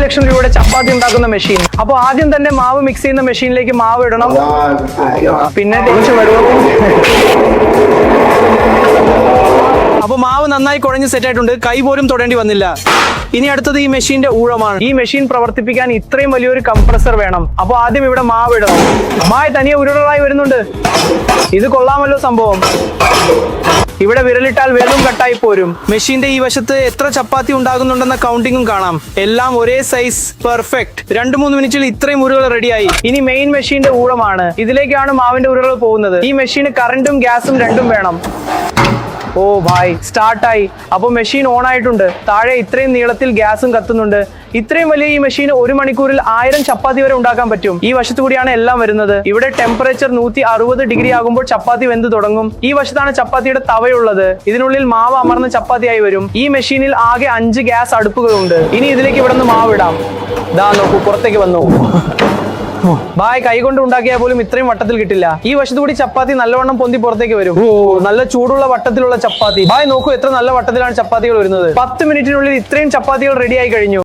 ലക്ഷം രൂപയുടെ ചപ്പാത്തി ഉണ്ടാക്കുന്ന മെഷീൻ. അപ്പൊ ആദ്യം തന്നെ മാവ് മിക്സ് ചെയ്യുന്ന മെഷീനിലേക്ക് മാവ് ഇടണം. പിന്നെ അപ്പൊ മാവ് നന്നായി കുഴഞ്ഞ് സെറ്റ് ആയിട്ടുണ്ട്. കൈ പോലും തൊടേണ്ടി വന്നില്ല. ഇനി അടുത്തത് ഈ മെഷീന്റെ ഊഴമാണ്. ഈ മെഷീൻ പ്രവർത്തിപ്പിക്കാൻ ഇത്രയും വലിയൊരു കംപ്രസർ വേണം. അപ്പൊ ആദ്യം ഇവിടെ മാവ് ഇടണം. മായി തനിയെ ഉരുളായി വരുന്നുണ്ട്. ഇത് കൊള്ളാമല്ലോ സംഭവം. ഇവിടെ വിരലിട്ടാൽ വെള്ളം കട്ടായി പോരും. മെഷീന്റെ ഈ വശത്ത് എത്ര ചപ്പാത്തി ഉണ്ടാകുന്നുണ്ടെന്ന കൗണ്ടിങ്ങും കാണാം. എല്ലാം ഒരേ സൈസ്, പെർഫെക്റ്റ്. 2-3 മിനിറ്റിൽ ഇത്രയും ഉരുളകൾ റെഡിയായി. ഇനി മെയിൻ മെഷീന്റെ ഊഴമാണ്. ഇതിലേക്കാണ് മാവിന്റെ ഉരുളകൾ പോകുന്നത്. ഈ മെഷീന് കറണ്ടും ഗ്യാസും രണ്ടും വേണം. ഓ ഭായ്, സ്റ്റാർട്ടായി. അപ്പൊ മെഷീൻ ഓൺ ആയിട്ടുണ്ട്. താഴെ ഇത്രയും നീളത്തിൽ ഗ്യാസും കത്തുന്നുണ്ട്. ഇത്രയും വലിയ ഈ മെഷീൻ 1 മണിക്കൂറിൽ 1000 ചപ്പാത്തി വരെ ഉണ്ടാക്കാൻ പറ്റും. ഈ വശത്തു കൂടിയാണ് എല്ലാം വരുന്നത്. ഇവിടെ ടെമ്പറേച്ചർ 160 ഡിഗ്രി ആകുമ്പോൾ ചപ്പാത്തി വെന്ത് തുടങ്ങും. ഈ വശത്താണ് ചപ്പാത്തിയുടെ തവയുള്ളത്. ഇതിനുള്ളിൽ മാവ് അമർന്ന ചപ്പാത്തിയായി വരും. ഈ മെഷീനിൽ ആകെ 5 ഗ്യാസ് അടുപ്പുകളുണ്ട്. ഇനി ഇതിലേക്ക് ഇവിടെ നിന്ന് മാവ് ഇടാം. ദാ നോക്കൂ, പുറത്തേക്ക് വന്നു. ബായ്, കൈകൊണ്ട് ഉണ്ടാക്കിയാൽ പോലും ഇത്രയും വട്ടത്തിൽ കിട്ടില്ല. ഈ വശത്തു കൂടി ചപ്പാത്തി നല്ലവണ്ണം പൊന്തി പുറത്തേക്ക് വരും. ഓ, നല്ല ചൂടുള്ള വട്ടത്തിലുള്ള ചപ്പാത്തി. ബായ് നോക്കൂ, എത്ര നല്ല വട്ടത്തിലാണ് ചപ്പാത്തികൾ വരുന്നത്. 10 മിനിറ്റിനുള്ളിൽ ഇത്രയും ചപ്പാത്തികൾ റെഡി ആയി കഴിഞ്ഞു.